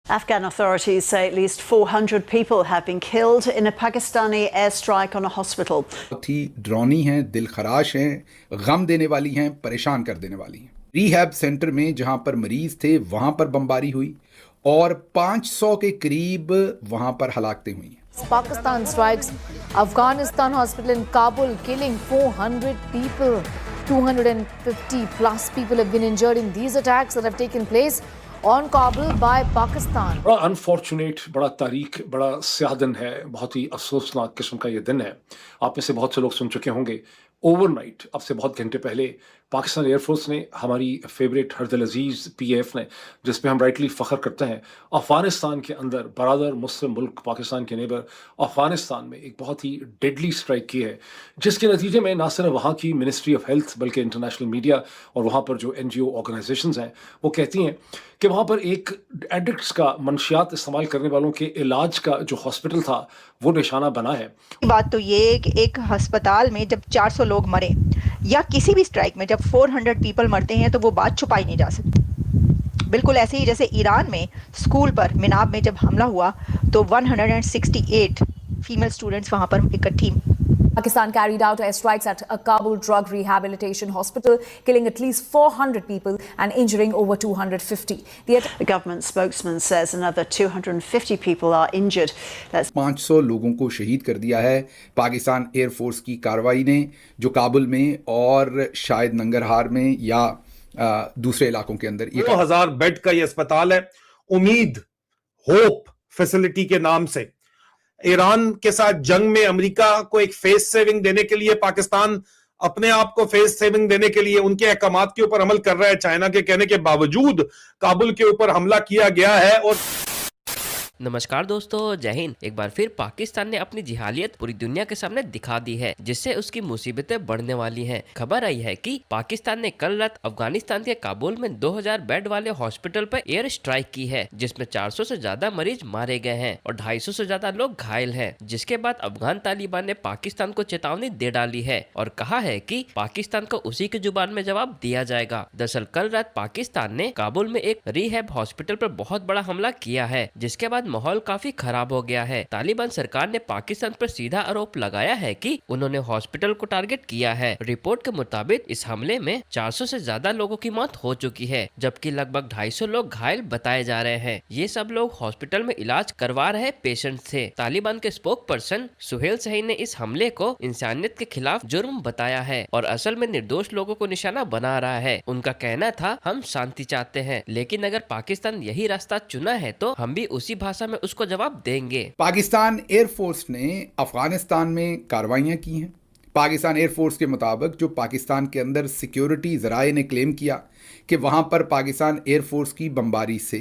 Afghan authorities say at least 400 people have been killed in a Pakistani airstrike on a hospital. बहुत ही डरावनी हैं, दिल खराश हैं, गम देने वाली हैं, परेशान कर देने वाली हैं। रीहैब सेंटर में जहां पर मरीज थे वहां पर बमबारी हुई और 500 के करीब वहां पर हलाकतें हुई हैं। Pakistan strikes Afghanistan hospital in Kabul, killing 400 people. 250 plus people have been injured in these attacks that have taken place on Kabul by Pakistan. बड़ा अनफॉर्चुनेट, बड़ा तारीख, बड़ा स्याह दिन है, बहुत ही अफसोसनाक किस्म का ये दिन है। आप में से बहुत से लोग सुन चुके होंगे, ओवरनाइट, अब से बहुत घंटे पहले पाकिस्तान एयरफोर्स ने, हमारी फेवरेट हरदल अजीज़ PAF ने, जिस पे हम राइटली फ़ख्र करते हैं, अफ़गानिस्तान के अंदर बरादर मुस्लिम मुल्क पाकिस्तान के नेबर अफ़गानिस्तान में एक बहुत ही डेडली स्ट्राइक की है, जिसके नतीजे में ना सिर्फ वहाँ की मिनिस्ट्री ऑफ हेल्थ बल्कि इंटरनेशनल मीडिया और वहाँ पर जो NGO ऑर्गेनाइजेशंस हैं वो कहती हैं कि वहाँ पर एक एडिक्ट्स का मंशियात इस्तेमाल करने वालों के इलाज का जो हॉस्पिटल था वो निशाना बना है। बात तो ये है कि एक अस्पताल में जब 400 लोग मरे या किसी भी स्ट्राइक में जब 400 पीपल मरते हैं तो वो बात छुपाई नहीं जा सकती। बिल्कुल ऐसे ही जैसे ईरान में स्कूल पर मिनाब में जब हमला हुआ तो 168 फीमेल स्टूडेंट्स वहाँ पर इकट्ठी। Pakistan carried out airstrikes at a Kabul drug rehabilitation hospital, killing at least 400 people and injuring over 250. The government spokesman says another 250 people are injured. That's 500 लोगों को शहीद कर दिया है पाकिस्तान एयरफोर्स की कार्रवाई ने, जो काबुल में और शायद नंगरहार में या दूसरे इलाकों के अंदर 2000 बेड का ये अस्पताल है, उम्मीद होप फैसिलिटी के नाम से। ईरान के साथ जंग में अमेरिका को एक फेस सेविंग देने के लिए पाकिस्तान अपने आप को फेस सेविंग देने के लिए उनके अहकामात के ऊपर अमल कर रहा है। चाइना के कहने के बावजूद काबुल के ऊपर हमला किया गया है। और नमस्कार दोस्तों, जय हिंद। एक बार फिर पाकिस्तान ने अपनी जिहालियत पूरी दुनिया के सामने दिखा दी है, जिससे उसकी मुसीबतें बढ़ने वाली हैं। खबर आई है कि पाकिस्तान ने कल रात अफगानिस्तान के काबुल में 2000 बेड वाले हॉस्पिटल पर एयर स्ट्राइक की है, जिसमें 400 से ज्यादा मरीज मारे गए हैं और 250 से ज्यादा लोग घायल हैं। जिसके बाद अफगान तालिबान ने पाकिस्तान को चेतावनी दे डाली है और कहा है कि पाकिस्तान को उसी की जुबान में जवाब दिया जाएगा। दरअसल कल रात पाकिस्तान ने काबुल में एक रिहैब हॉस्पिटल पर बहुत बड़ा हमला किया है, जिसके बाद माहौल काफी खराब हो गया है। तालिबान सरकार ने पाकिस्तान पर सीधा आरोप लगाया है कि उन्होंने हॉस्पिटल को टारगेट किया है। रिपोर्ट के मुताबिक इस हमले में 400 से ज्यादा लोगों की मौत हो चुकी है, जबकि लगभग 250 लोग घायल बताए जा रहे हैं। ये सब लोग हॉस्पिटल में इलाज करवा रहे पेशेंट थे। तालिबान के स्पोक पर्सन सुहेल सही ने इस हमले को इंसानियत के खिलाफ जुर्म बताया है और असल में निर्दोष लोगों को निशाना बना रहा है। उनका कहना था, हम शांति चाहते हैं, लेकिन अगर पाकिस्तान यही रास्ता चुना है तो हम भी उसी भाषा में उसको जवाब देंगे। पाकिस्तान एयरफोर्स ने अफगानिस्तान में कार्रवाइयां की हैं। पाकिस्तान एयरफोर्स के मुताबिक जो पाकिस्तान के अंदर सिक्योरिटी ज़राए ने क्लेम किया कि वहां पर पाकिस्तान एयरफोर्स की बमबारी से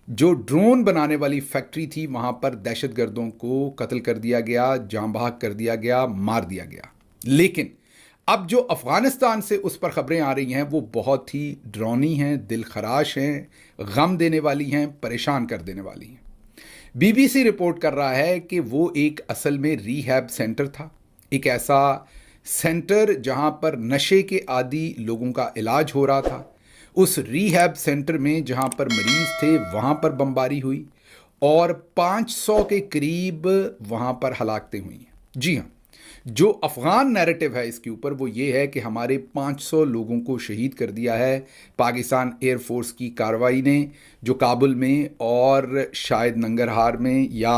जो ड्रोन बनाने वाली फैक्ट्री थी वहां पर दहशतगर्दों को कत्ल कर दिया गया, जाँ बहक कर दिया गया, मार दिया गया। लेकिन अब जो अफगानिस्तान से उस पर खबरें आ रही हैं वो बहुत ही डरावनी हैं, दिल खराश हैं, गम देने वाली हैं, परेशान कर देने वाली हैं। BBC रिपोर्ट कर रहा है कि वो एक असल में रीहैब सेंटर था, एक ऐसा सेंटर जहां पर नशे के आदी लोगों का इलाज हो रहा था। उस रीहैब सेंटर में जहां पर मरीज थे वहां पर बमबारी हुई और 500 के करीब वहां पर हलाकतें हुई हैं। जी हाँ, जो अफ़गान नैरेटिव है इसके ऊपर वो ये है कि हमारे 500 लोगों को शहीद कर दिया है पाकिस्तान एयरफोर्स की कार्रवाई ने, जो काबुल में और शायद नंगरहार में या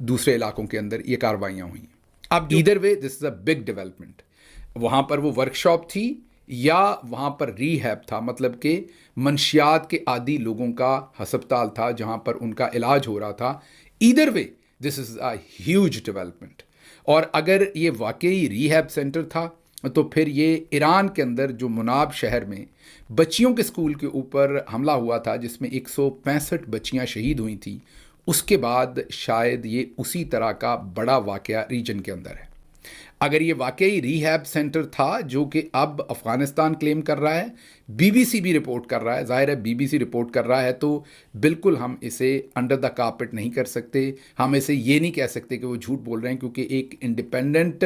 दूसरे इलाकों के अंदर ये कार्रवाइयाँ हुई। अब either way this is a big development. वहाँ पर वो वर्कशॉप थी या वहाँ पर रीहैब था, मतलब कि मंशियात के आदी लोगों का हस्पताल था जहाँ पर उनका इलाज हो रहा था। Either way this is a huge development. और अगर ये वाकई रीहैब सेंटर था तो फिर ये ईरान के अंदर जो मुनाब शहर में बच्चियों के स्कूल के ऊपर हमला हुआ था जिसमें 165 बच्चियां शहीद हुई थी, उसके बाद शायद ये उसी तरह का बड़ा वाकया रीजन के अंदर है। अगर ये वाकई रीहैब सेंटर था जो कि अब अफ़गानिस्तान क्लेम कर रहा है, BBC भी रिपोर्ट कर रहा है, ज़ाहिर है BBC रिपोर्ट कर रहा है तो बिल्कुल हम इसे अंडर द कारपेट नहीं कर सकते। हम इसे ये नहीं कह सकते कि वो झूठ बोल रहे हैं, क्योंकि एक इंडिपेंडेंट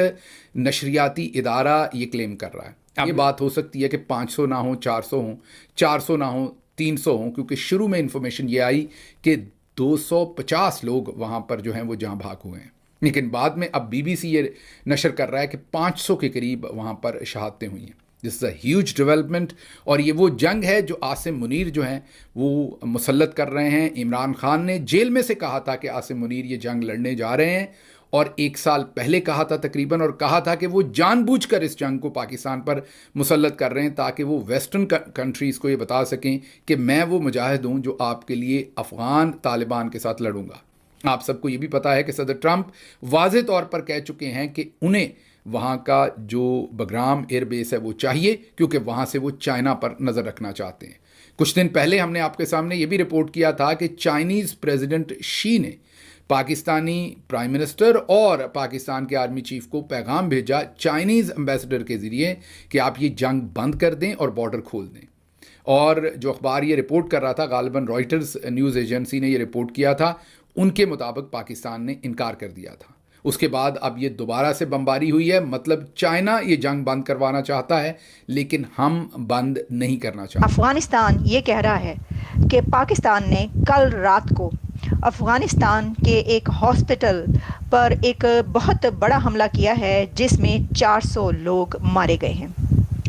नशरियाती इदारा ये क्लेम कर रहा है। अब ये बात हो सकती है कि 500 ना हो, 400 हो, 400 ना हो 300 हों, क्योंकि शुरू में इन्फॉर्मेशन ये आई कि 250 लोग वहाँ पर जो हैं वो जहाँ भाग हुए हैं, लेकिन बाद में अब BBC ये नशर कर रहा है कि 500 के करीब वहाँ पर शहादतें हुई हैं। This is a huge development. और ये वो जंग है जो आसिम मुनीर जो हैं वो मुसल्लत कर रहे हैं। इमरान खान ने जेल में से कहा था कि आसिम मुनीर ये जंग लड़ने जा रहे हैं, और 1 साल पहले कहा था तकरीबन, और कहा था कि वो जानबूझकर इस जंग को पाकिस्तान पर मुसल्लत कर रहे हैं ताकि वो वेस्टर्न कंट्रीज़ को ये बता सकें कि मैं वो मुजाहिद हूँ जो आपके लिए अफ़गान तालिबान के साथ लड़ूंगा। आप सबको ये भी पता है कि सदर ट्रंप वाज़े तौर पर कह चुके हैं कि उन्हें वहाँ का जो बगराम एयर बेस है वो चाहिए, क्योंकि वहाँ से वो चाइना पर नज़र रखना चाहते हैं। कुछ दिन पहले हमने आपके सामने ये भी रिपोर्ट किया था कि चाइनीज़ प्रेसिडेंट शी ने पाकिस्तानी प्राइम मिनिस्टर और पाकिस्तान के आर्मी चीफ को पैगाम भेजा चाइनीज़ एम्बेसडर के ज़रिए कि आप ये जंग बंद कर दें और बॉर्डर खोल दें। और जो अखबार ये रिपोर्ट कर रहा था, गालिबन रॉयटर्स न्यूज़ एजेंसी ने ये रिपोर्ट किया था, उनके मुताबिक पाकिस्तान ने इनकार कर दिया था। उसके बाद अब ये दोबारा से बमबारी हुई है, मतलब चाइना ये जंग बंद करवाना चाहता है लेकिन हम बंद नहीं करना चाहते। अफगानिस्तान ये कह रहा है कि पाकिस्तान ने कल रात को अफगानिस्तान के एक हॉस्पिटल पर एक बहुत बड़ा हमला किया है जिसमें 400 लोग मारे गए हैं।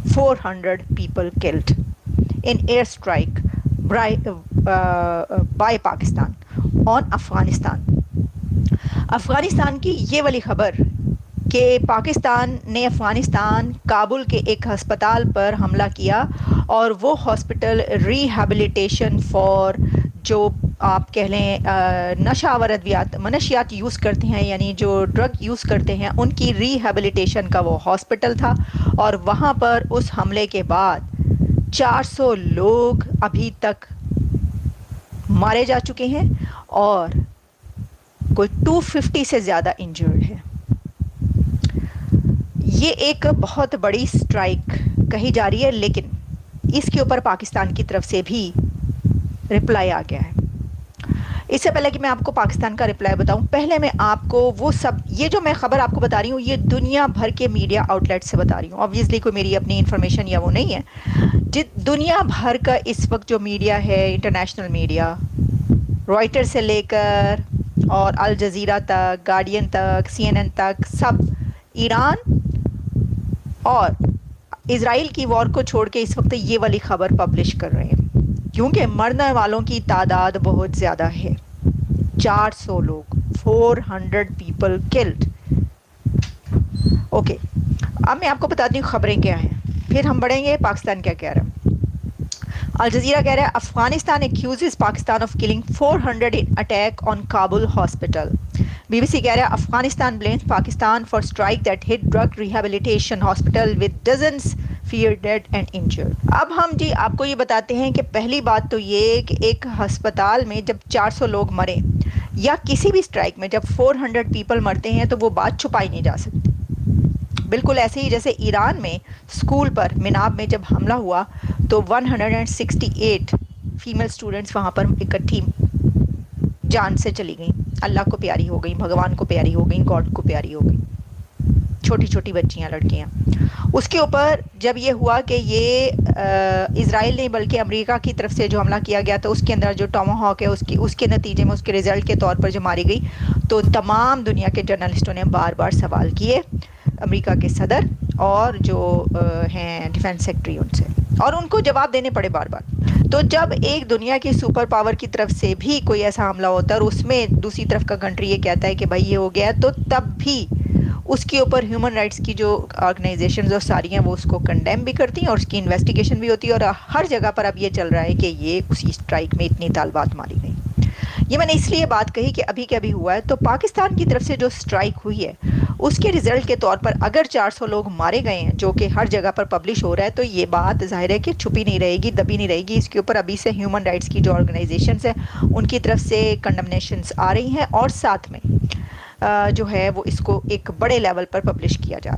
400 people killed in airstrike by Pakistan on Afghanistan। Afghanistan की ये वाली ख़बर कि पाकिस्तान ने अफ़गानिस्तान काबुल के एक हस्पताल पर हमला किया, और वो हॉस्पिटल रिहैबिलिटेशन फॉर जो आप कह लें नशावर अद्वियात मनशियात यूज़ करते हैं, यानी जो ड्रग यूज़ करते हैं, उनकी रिहैबिलिटेशन का वो हॉस्पिटल था। और वहाँ पर उस हमले के बाद 400 लोग अभी तक मारे जा चुके हैं और कोई 250 से ज़्यादा इंजर्ड है। ये एक बहुत बड़ी स्ट्राइक कही जा रही है, लेकिन इसके ऊपर पाकिस्तान की तरफ से भी रिप्लाई आ गया है। इससे पहले कि मैं आपको पाकिस्तान का रिप्लाई बताऊं, पहले मैं आपको वो सब, ये जो मैं ख़बर आपको बता रही हूँ ये दुनिया भर के मीडिया आउटलेट से बता रही हूँ। ऑब्वियसली कोई मेरी अपनी इन्फॉर्मेशन या वो नहीं है। दुनिया भर का इस वक्त जो मीडिया है, इंटरनेशनल मीडिया, रॉयटर से लेकर और अल जज़ीरा तक, गार्डियन तक, CNN तक, सब ईरान और इज़राइल की वॉर को छोड़ के इस वक्त ये वाली ख़बर पब्लिश कर रहे हैं, क्योंकि मरने वालों की तादाद बहुत ज़्यादा है। 400 लोग, 400 people killed। ओके, अब मैं आपको बताती हूँ ख़बरें क्या हैं, फिर हम बढ़ेंगे पाकिस्तान क्या कह रहा है। अल जज़ीरा कह रहा है Afghanistan accuses Pakistan of killing 400 in attack on Kabul hospital. BBC कह रहा है Afghanistan blames Pakistan for strike that hit drug rehabilitation hospital with dozens feared dead and injured। अब हम जी आपको ये बताते हैं कि पहली बात तो ये कि एक अस्पताल में जब 400 लोग मरे या किसी भी स्ट्राइक में जब 400 people मरते हैं तो वो बात छुपाई नहीं जा सकती। बिल्कुल ऐसे ही जैसे ईरान में स्कूल पर मिनाब में जब हमला हुआ तो 168 फीमेल स्टूडेंट्स वहाँ पर इकट्ठी जान से चली गई, अल्लाह को प्यारी हो गई, भगवान को प्यारी हो गई, गॉड को प्यारी हो गई, छोटी छोटी बच्चियाँ, लड़कियाँ। उसके ऊपर जब ये हुआ कि ये इज़राइल ने बल्कि अमेरिका की तरफ से जो हमला किया गया था उसके अंदर जो टॉमाहॉक है उसके नतीजे में उसके रिज़ल्ट के तौर पर जो मारी गई, तो तमाम दुनिया के जर्नलिस्टों ने बार बार सवाल किए अमेरिका के सदर और जो हैं डिफेंस सेक्रेटरी उनसे, और उनको जवाब देने पड़े बार बार। तो जब एक दुनिया की सुपर पावर की तरफ से भी कोई ऐसा हमला होता है और उसमें दूसरी तरफ का कंट्री ये कहता है कि भाई ये हो गया, तो तब भी उसके ऊपर ह्यूमन राइट्स की जो ऑर्गेनाइजेशंस और सारी हैं वो उसको कंडेम भी करती हैं और उसकी इन्वेस्टिगेशन भी होती है। और हर जगह पर अब ये चल रहा है कि ये उसी स्ट्राइक में इतनी तालबात मारी गई। ये मैंने इसलिए बात कही कि अभी क्या भी हुआ है, तो पाकिस्तान की तरफ से जो स्ट्राइक हुई है उसके रिजल्ट के तौर पर अगर 400 लोग मारे गए हैं, जो कि हर जगह पर पब्लिश हो रहा है, तो ये बात जाहिर है कि छुपी नहीं रहेगी, दबी नहीं रहेगी। इसके ऊपर अभी से ह्यूमन राइट्स की जो ऑर्गेनाइजेशंस हैं उनकी तरफ से कंडमनेशंस आ रही हैं और साथ में जो है वो इसको एक बड़े लेवल पर पब्लिश किया जा रहा है।